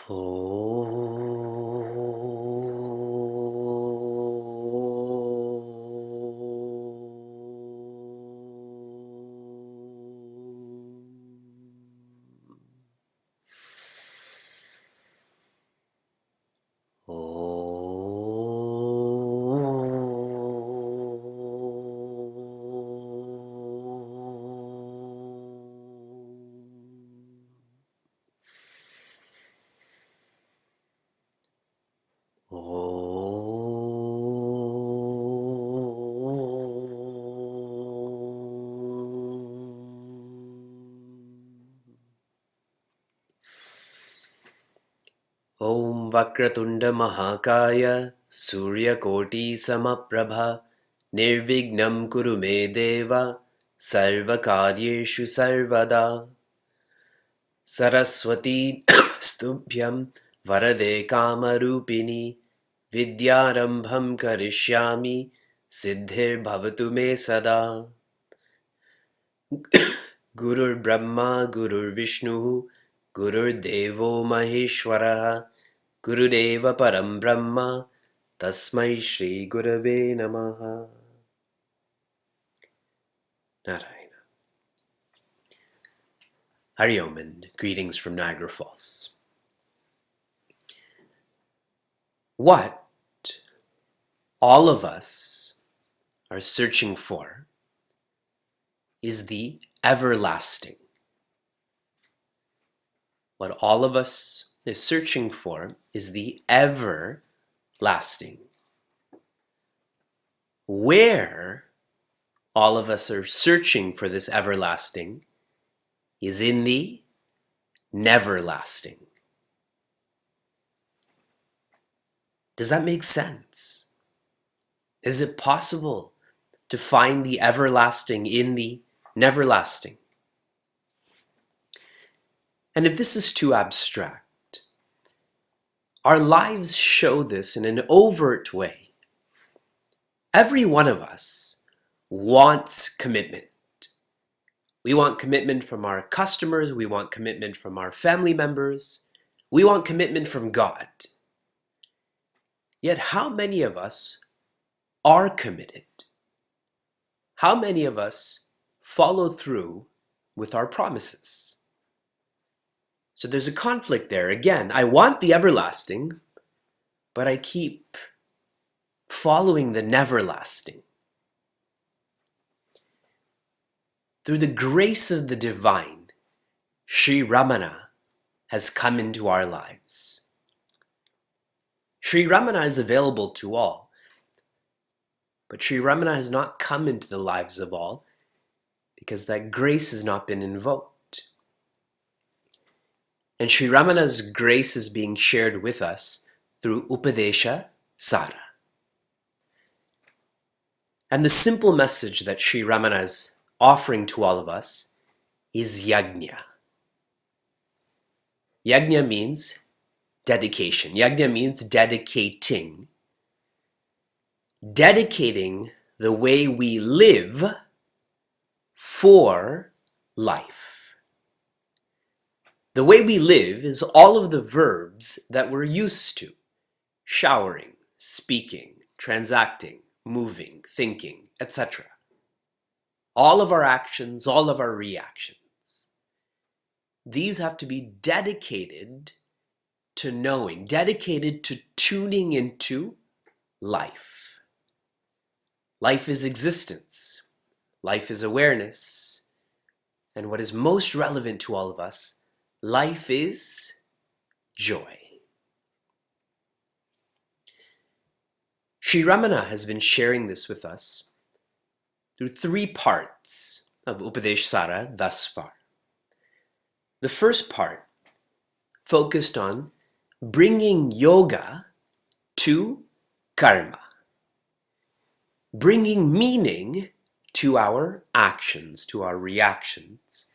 Om Vakratunda Mahakaya Suryakoti Samaprabha Nirvignam Kuru Me Deva Sarvakaryeshu Sarvada Saraswati Stubhyam Varade Kamarupini Vidyarambham Karishyami Siddhir Bhavatu Me Sada Gurur Brahma Gurur Vishnu Gurur Devo Maheshwara Gurudeva Param Brahma Tasmai Shri Gurave Namaha. Narayana. Hari Om and greetings from Niagara Falls. What all of us are searching for is the everlasting. What all of us is searching for is the everlasting. Where all of us are searching for this everlasting is in the neverlasting. Does that make sense? Is it possible to find the everlasting in the neverlasting? And if this is too abstract, our lives show this in an overt way. Every one of us wants commitment. We want commitment from our customers. We want commitment from our family members. We want commitment from God. Yet how many of us are committed? How many of us follow through with our promises? So there's a conflict there. Again, I want the everlasting, but I keep following the neverlasting. Through the grace of the divine, Sri Ramana has come into our lives. Sri Ramana is available to all, but Sri Ramana has not come into the lives of all because that grace has not been invoked. And Sri Ramana's grace is being shared with us through Upadesha Sara. And the simple message that Sri Ramana is offering to all of us is yajna. Yajna means dedication. Yajna means dedicating. Dedicating the way we live for life. The way we live is all of the verbs that we're used to. Showering, speaking, transacting, moving, thinking, etc. All of our actions, all of our reactions. These have to be dedicated to knowing, dedicated to tuning into life. Life is existence. Life is awareness. And what is most relevant to all of us, life is joy. Sri Ramana has been sharing this with us through 3 parts of Upadesha Sara thus far. The first part focused on bringing yoga to karma, bringing meaning to our actions, to our reactions.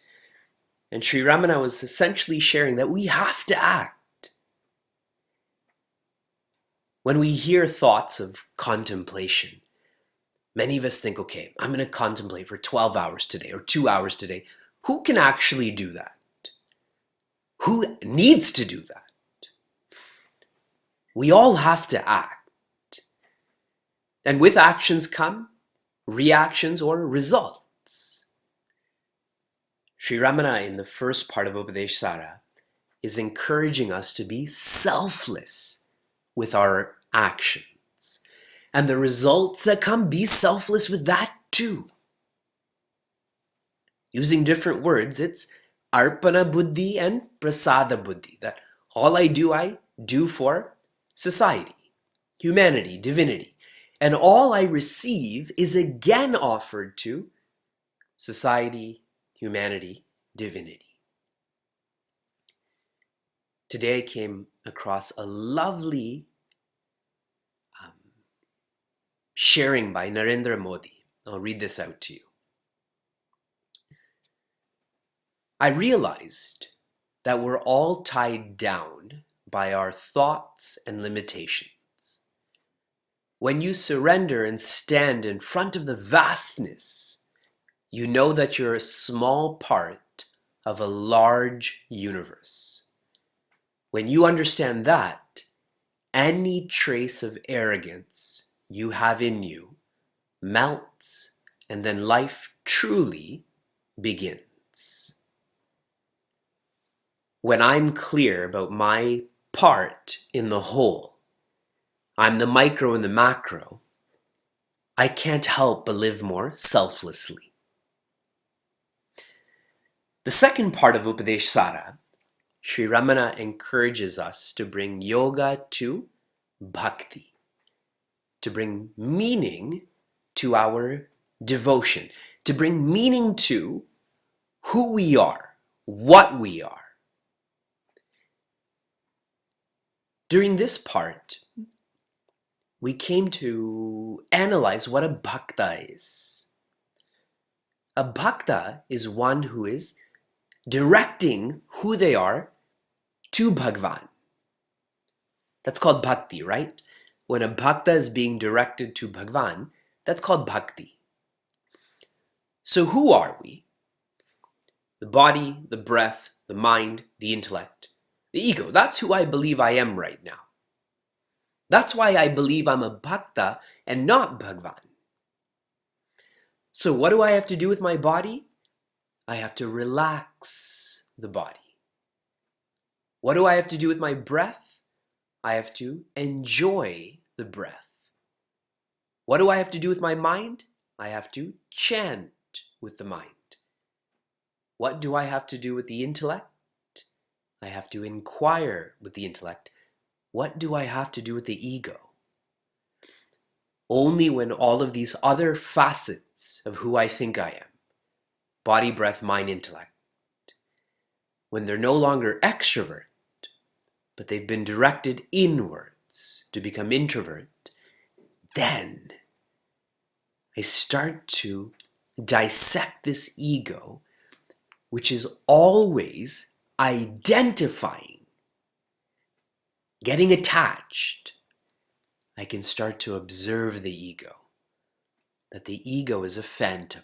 And Sri Ramana was essentially sharing that we have to act. When we hear thoughts of contemplation, many of us think, okay, I'm going to contemplate for 12 hours today or 2 hours today. Who can actually do that? Who needs to do that? We all have to act. And with actions come reactions or results. Sri Ramana, in the first part of Upadesha Sara, is encouraging us to be selfless with our actions. And the results that come, be selfless with that too. Using different words, it's arpana buddhi and prasada buddhi. That all I do for society, humanity, divinity. And all I receive is again offered to society, humanity, divinity. Today I came across a lovely sharing by Narendra Modi. I'll read this out to you. I realized that we're all tied down by our thoughts and limitations. When you surrender and stand in front of the vastness, you know that you're a small part of a large universe. When you understand that, any trace of arrogance you have in you melts, and then life truly begins. When I'm clear about my part in the whole, I'm the micro and the macro, I can't help but live more selflessly. The second part of Upadesha Sara, Sri Ramana encourages us to bring yoga to bhakti, to bring meaning to our devotion, to bring meaning to who we are, what we are. During this part, we came to analyze what a bhakta is. A bhakta is one who is directing who they are to Bhagwan. That's called bhakti, right? When a bhakta is being directed to Bhagwan, that's called bhakti. So who are we? The body, the breath, the mind, the intellect, the ego. That's who I believe I am right now. That's why I believe I'm a bhakta and not Bhagwan. So what do I have to do with my body? I have to relax the body. What do I have to do with my breath? I have to enjoy the breath. What do I have to do with my mind? I have to chant with the mind. What do I have to do with the intellect? I have to inquire with the intellect. What do I have to do with the ego? Only when all of these other facets of who I think I am, body, breath, mind, intellect, when they're no longer extrovert, but they've been directed inwards to become introvert, then I start to dissect this ego, which is always identifying, getting attached. I can start to observe the ego, that the ego is a phantom.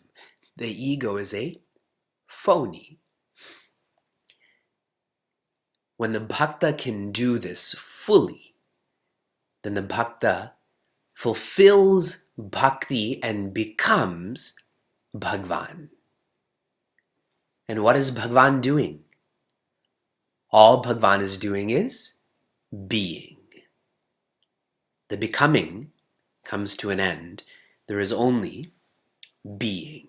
The ego is a phony. When the bhakta can do this fully, then the bhakta fulfills bhakti and becomes Bhagwan. And what is Bhagwan doing? All Bhagwan is doing is being. The becoming comes to an end. There is only being.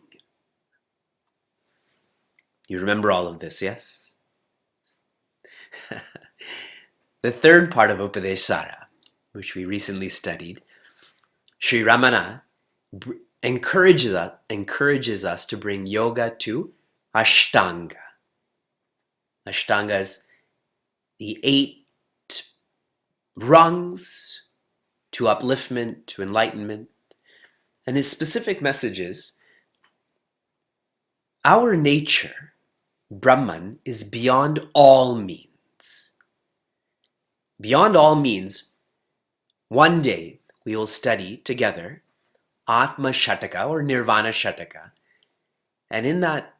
You remember all of this, yes? The third part of Upadesha Sara, which we recently studied, Sri Ramana encourages us to bring yoga to Ashtanga. Ashtanga is the 8 rungs to upliftment, to enlightenment. And his specific message is, our nature, Brahman, is beyond all means. Beyond all means, one day we will study together Atma Shataka or Nirvana Shataka. And in that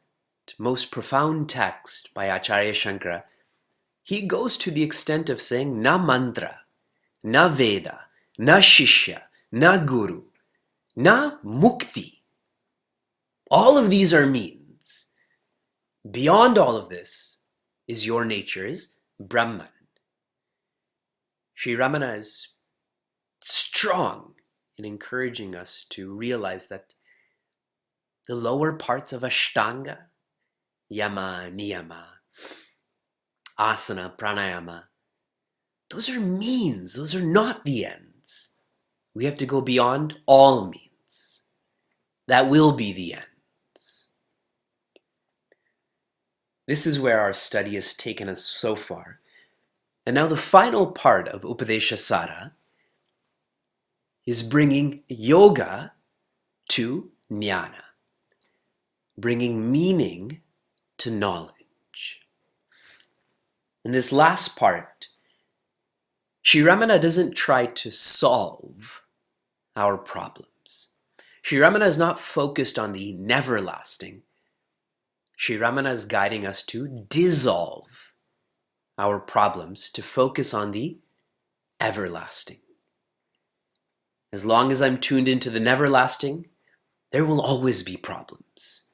most profound text by Acharya Shankara, he goes to the extent of saying na mantra, na Veda, na Shishya, na Guru, na Mukti. All of these are means. Beyond all of this is your nature, is Brahman. Sri Ramana is strong in encouraging us to realize that the lower parts of Ashtanga, Yama, Niyama, Asana, Pranayama, those are means, those are not the ends. We have to go beyond all means. That will be the ends. This is where our study has taken us so far. And now the final part of Upadesha Sara is bringing yoga to jnana, bringing meaning to knowledge. In this last part, Sri Ramana doesn't try to solve our problems. Sri Ramana is not focused on the never-lasting. Sri Ramana is guiding us to dissolve our problems, to focus on the everlasting. As long as I'm tuned into the never-lasting, there will always be problems.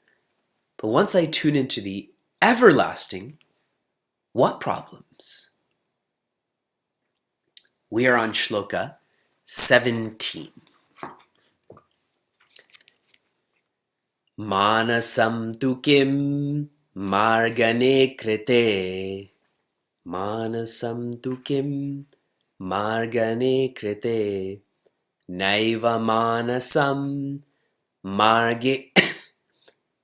But once I tune into the everlasting, what problems? We are on shloka 17. Manasam tu kim margane krite. Manasam tu kim margane krite. Naiva manasam marge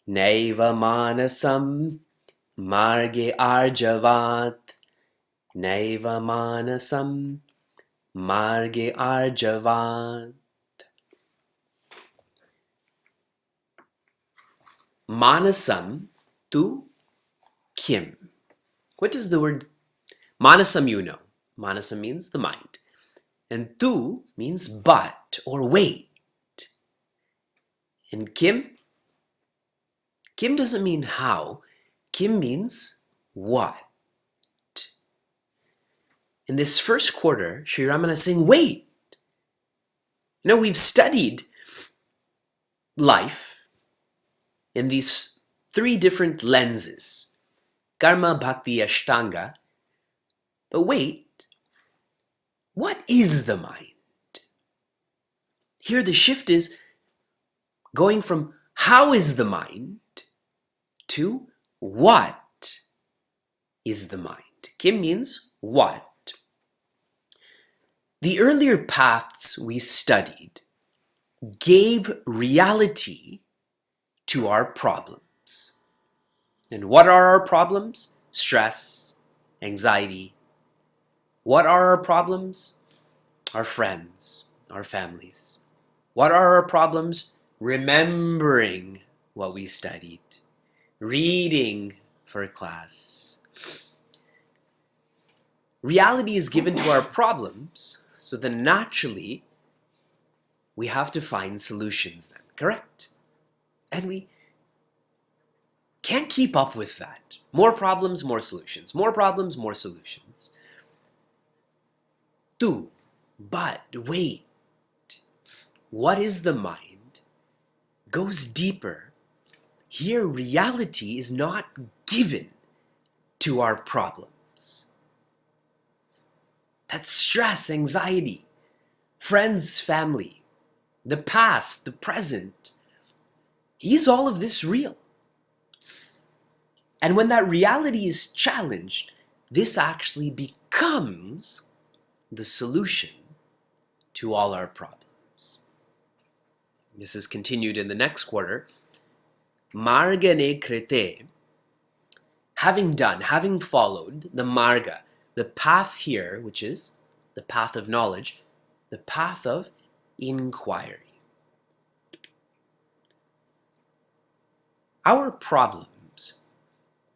Naiva manasam marge arjavat. Naiva manasam marge arjavat. Manasam tu kim. What does the word manasam, you know? Manasam means the mind. And tu means but or wait. And kim? Kim doesn't mean how. Kim means what. In this first quarter, Sri Ramana is saying, wait. You know, we've studied life in these three different lenses. Karma, Bhakti, Ashtanga. But wait, what is the mind? Here the shift is going from how is the mind to what is the mind. Kim means what. The earlier paths we studied gave reality to our problems. And what are our problems? Stress, anxiety. What are our problems? Our friends, our families. What are our problems? Remembering what we studied, reading for class. Reality is given to our problems, so then naturally we have to find solutions then, correct? And we can't keep up with that. More problems, more solutions. More problems, more solutions. But wait. What is the mind? Goes deeper. Here, reality is not given to our problems. That's stress, anxiety, friends, family, the past, the present. Is all of this real? And when that reality is challenged, this actually becomes the solution to all our problems. This is continued in the next quarter. Margane krite, having followed the marga, the path here, which is the path of knowledge, the path of inquiry. Our problems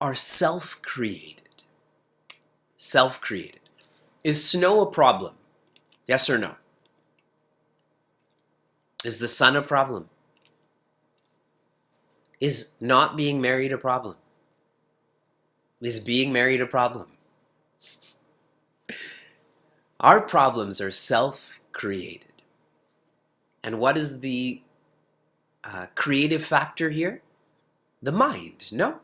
are self-created. Self-created. Is snow a problem? Yes or no? Is the sun a problem? Is not being married a problem? Is being married a problem? Our problems are self-created. And what is the creative factor here? The mind, no?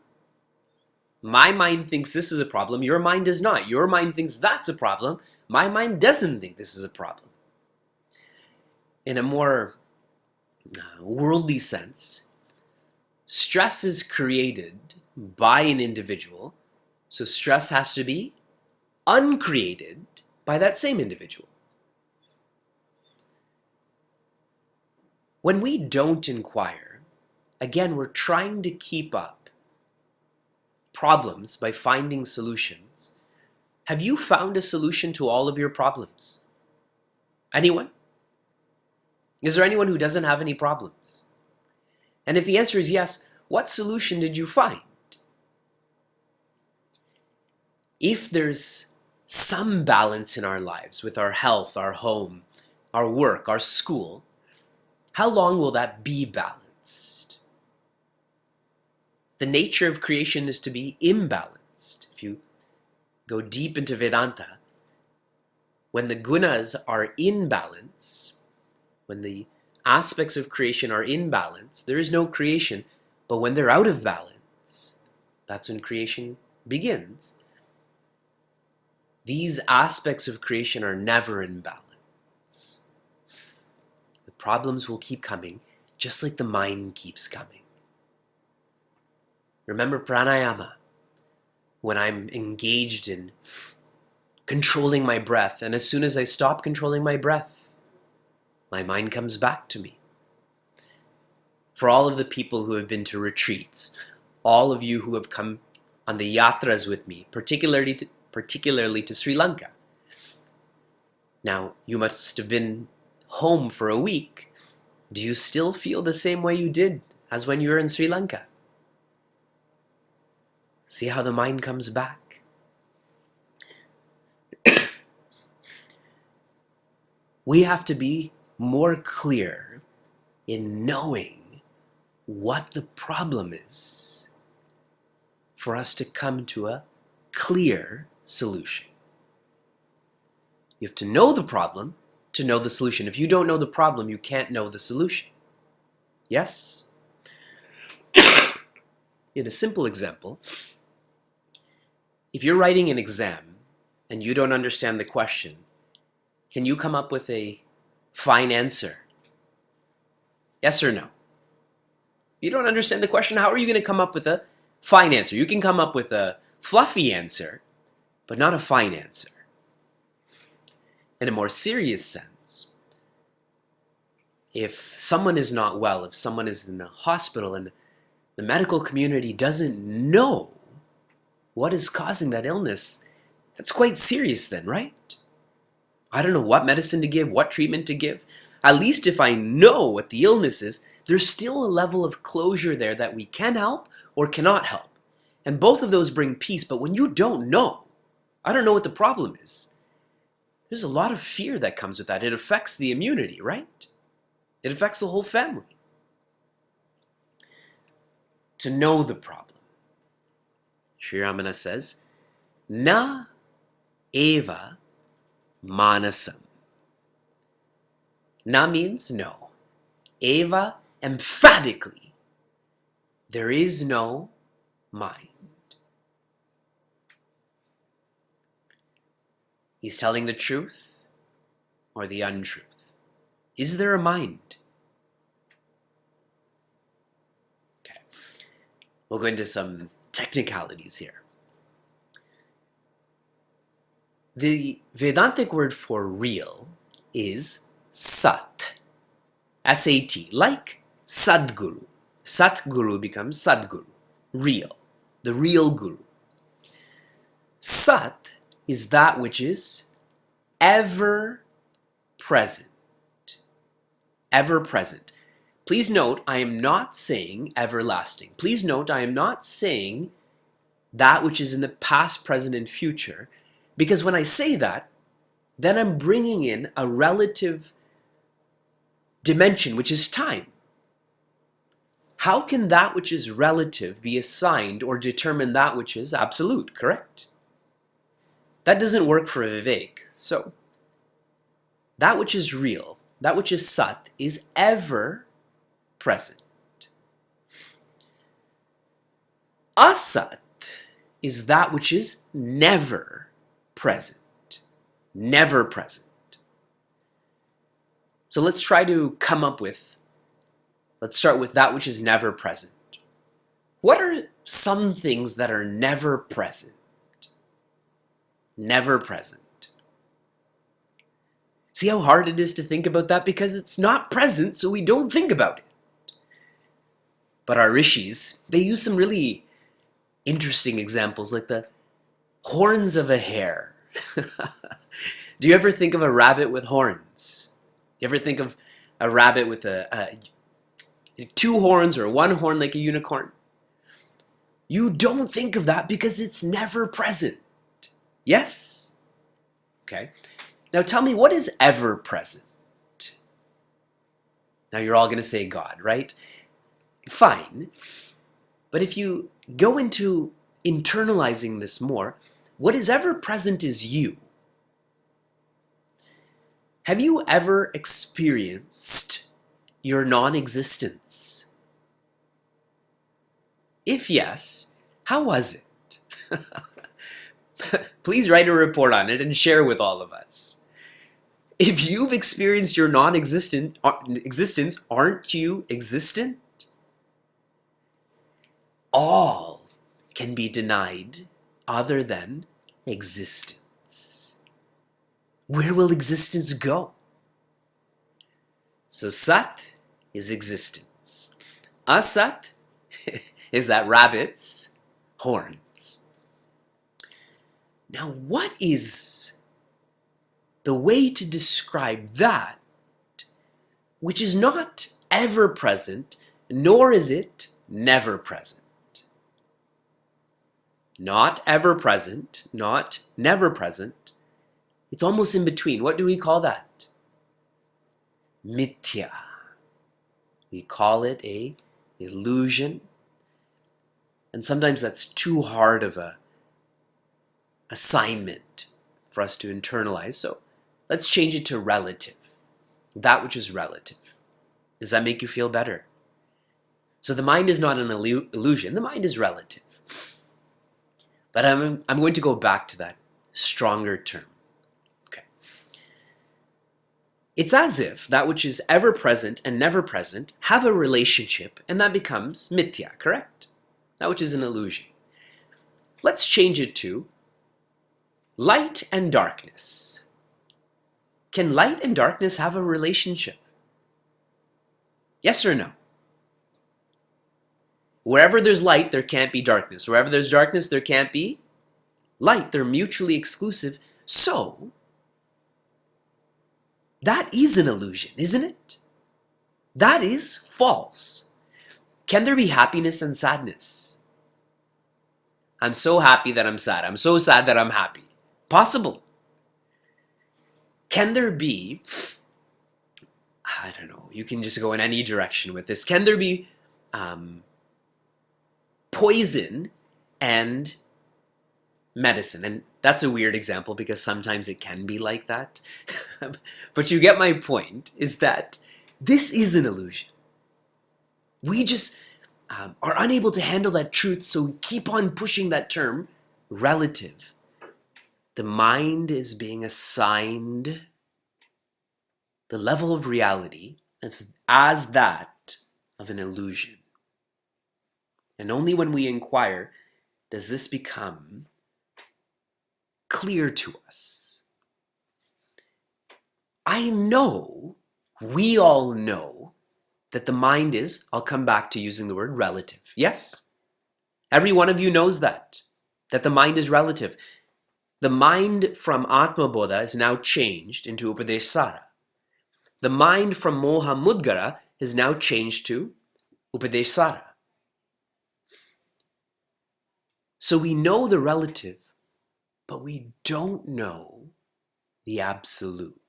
My mind thinks this is a problem, your mind does not. Your mind thinks that's a problem, my mind doesn't think this is a problem. In a more worldly sense, stress is created by an individual, so stress has to be uncreated by that same individual. When we don't inquire, again, we're trying to keep up problems by finding solutions. Have you found a solution to all of your problems? Anyone? Is there anyone who doesn't have any problems? And if the answer is yes, what solution did you find? If there's some balance in our lives with our health, our home, our work, our school, how long will that be balanced? The nature of creation is to be imbalanced. If you go deep into Vedanta, when the gunas are in balance, when the aspects of creation are in balance, there is no creation. But when they're out of balance, that's when creation begins. These aspects of creation are never in balance. The problems will keep coming, just like the mind keeps coming. Remember pranayama, when I'm engaged in controlling my breath, and as soon as I stop controlling my breath, my mind comes back to me. For all of the people who have been to retreats, all of you who have come on the yatras with me, particularly to Sri Lanka. Now, you must have been home for a week. Do you still feel the same way you did as when you were in Sri Lanka? See how the mind comes back? We have to be more clear in knowing what the problem is for us to come to a clear solution. You have to know the problem to know the solution. If you don't know the problem, you can't know the solution. Yes? In a simple example, if you're writing an exam and you don't understand the question, can you come up with a fine answer? Yes or no? You don't understand the question, how are you going to come up with a fine answer? You can come up with a fluffy answer, but not a fine answer. In a more serious sense, if someone is not well, if someone is in a hospital and the medical community doesn't know what is causing that illness, that's quite serious then, right? I don't know what medicine to give, what treatment to give. At least if I know what the illness is, there's still a level of closure there that we can help or cannot help. And both of those bring peace, but when you don't know, I don't know what the problem is, there's a lot of fear that comes with that. It affects the immunity, right? It affects the whole family. To know the problem. Sri Ramana says, Na eva manasam. Na means no. Eva, emphatically, there is no mind. He's telling the truth or the untruth. Is there a mind? Okay. We'll go into some technicalities here. The Vedantic word for real is Sat. S-A-T, like Sadguru. Satguru becomes Sadguru, real, the real Guru. Sat is that which is ever present. Ever present. Please note, I am not saying everlasting. Please note, I am not saying that which is in the past, present, and future, because when I say that, then I'm bringing in a relative dimension, which is time. How can that which is relative be assigned or determine that which is absolute, correct? That doesn't work for Vivek. So that which is real, that which is Sat, is ever present. Asat is that which is never present. Never present. So let's try to come up with, let's start with that which is never present. What are some things that are never present? Never present. See how hard it is to think about that? Because it's not present, so we don't think about it. But our rishis, they use some really interesting examples, like the horns of a hare. Do you ever think of a rabbit with horns? You ever think of a rabbit with two horns or one horn like a unicorn? You don't think of that because it's never present. Yes? Okay. Now tell me, what is ever present? Now you're all going to say God, right? Fine. But if you go into internalizing this more, what is ever present is you. Have you ever experienced your non-existence? If yes, how was it? Please write a report on it and share with all of us. If you've experienced your non-existence, aren't you existent? All can be denied other than existence. Where will existence go? So Sat is existence. Asat is that rabbit's horns. Now, what is the way to describe that which is not ever present, nor is it never present? Not ever present, not never present. It's almost in between. What do we call that? Mithya. We call it a illusion. And sometimes that's too hard of a assignment for us to internalize. So let's change it to relative. That which is relative. Does that make you feel better? So the mind is not an illusion. The mind is relative. But I'm going to go back to that stronger term. Okay. It's as if that which is ever present and never present have a relationship, and that becomes mithya, correct? That which is an illusion. Let's change it to light and darkness. Can light and darkness have a relationship? Yes or no? Wherever there's light, there can't be darkness. Wherever there's darkness, there can't be light. They're mutually exclusive. So, that is an illusion, isn't it? That is false. Can there be happiness and sadness? I'm so happy that I'm sad. I'm so sad that I'm happy. Possible. Can there be, I don't know, you can just go in any direction with this. Can there be poison and medicine? And that's a weird example because sometimes it can be like that. But you get my point, is that this is an illusion. We just are unable to handle that truth, so we keep on pushing that term, relative. The mind is being assigned the level of reality as that of an illusion. And only when we inquire does this become clear to us. I know, we all know, that the mind is, I'll come back to using the word relative. Yes? Every one of you knows that the mind is relative. The mind from Atma Bodha is now changed into Upadesha Sara. The mind from Moha Mudgara is now changed to Upadesha Sara. So we know the relative, but we don't know the absolute.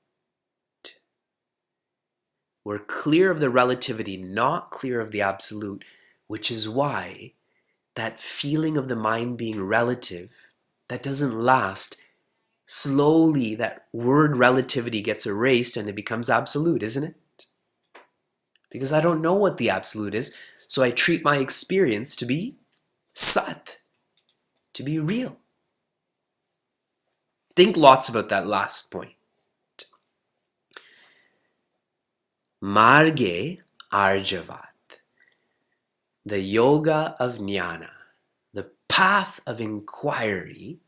We're clear of the relativity, not clear of the absolute, which is why that feeling of the mind being relative, that doesn't last, slowly that word relativity gets erased and it becomes absolute, isn't it? Because I don't know what the absolute is, so I treat my experience to be sat, to be real. Think lots about that last point. Marge Arjavat, the yoga of jnana, the path of inquiry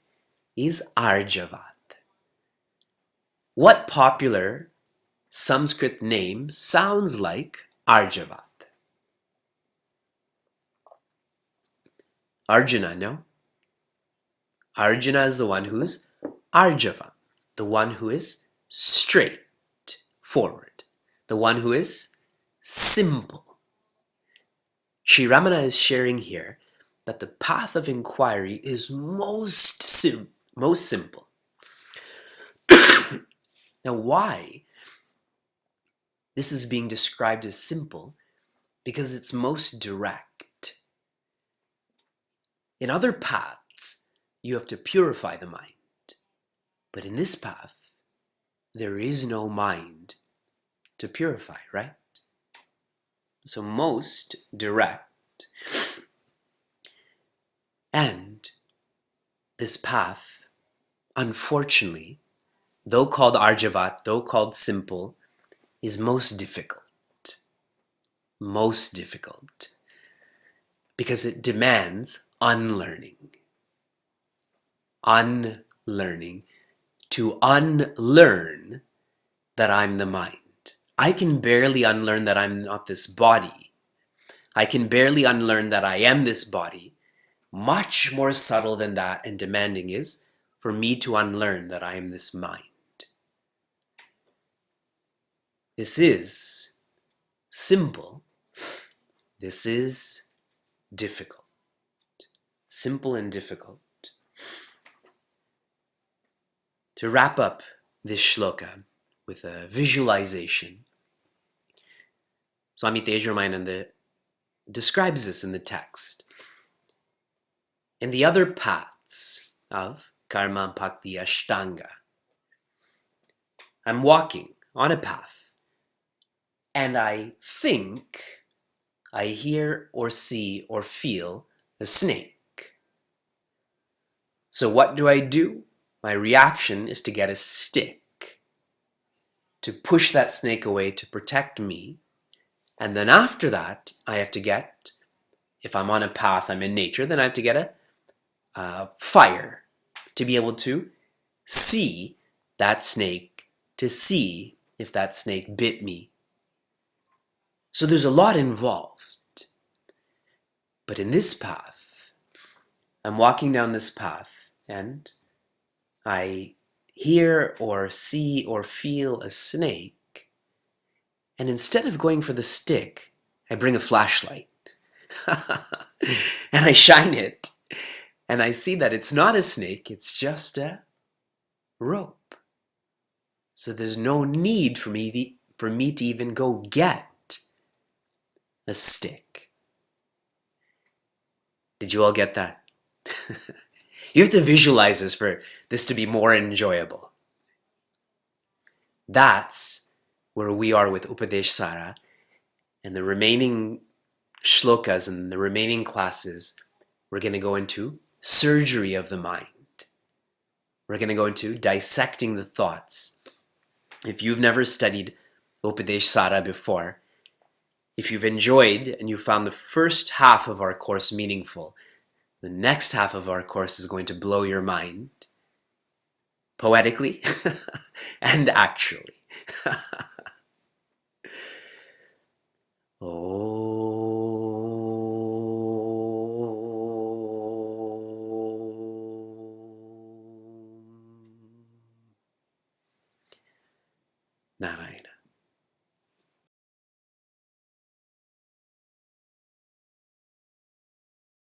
is Arjavat. What popular Sanskrit name sounds like Arjavat? Arjuna, no? Arjuna is the one who's Arjava, the one who is straight forward, the one who is simple. Sri Ramana is sharing here that the path of inquiry is most simple. Now, why this is being described as simple? Because it's most direct. In other paths, you have to purify the mind. But in this path, there is no mind to purify, right? So most direct. And this path, unfortunately, though called Arjavat, though called simple, is most difficult. Most difficult. Because it demands unlearning. Unlearning. To unlearn that I'm the mind. I can barely unlearn that I'm not this body. I can barely unlearn that I am this body. Much more subtle than that and demanding is for me to unlearn that I am this mind. This is simple. This is difficult. Simple and difficult. To wrap up this shloka with a visualization, Swami Tejramananda describes this in the text. In the other paths of Karma Bhakti Ashtanga, I'm walking on a path and I think I hear or see or feel a snake. So what do? My reaction is to get a stick, to push that snake away to protect me. And then after that, I have to get, if I'm on a path, I'm in nature, then I have to get a fire to be able to see that snake, to see if that snake bit me. So there's a lot involved. But in this path, I'm walking down this path and I hear or see or feel a snake, and instead of going for the stick, I bring a flashlight and I shine it, and I see that it's not a snake, it's just a rope. So there's no need for me to even go get a stick. Did you all get that? You have to visualize this for this to be more enjoyable. That's where we are with Upadesha Sara, and the remaining shlokas and the remaining classes, we're going to go into surgery of the mind. We're going to go into dissecting the thoughts. If you've never studied Upadesha Sara before, if you've enjoyed and you found the first half of our course meaningful, the next half of our course is going to blow your mind, poetically and actually. Oh.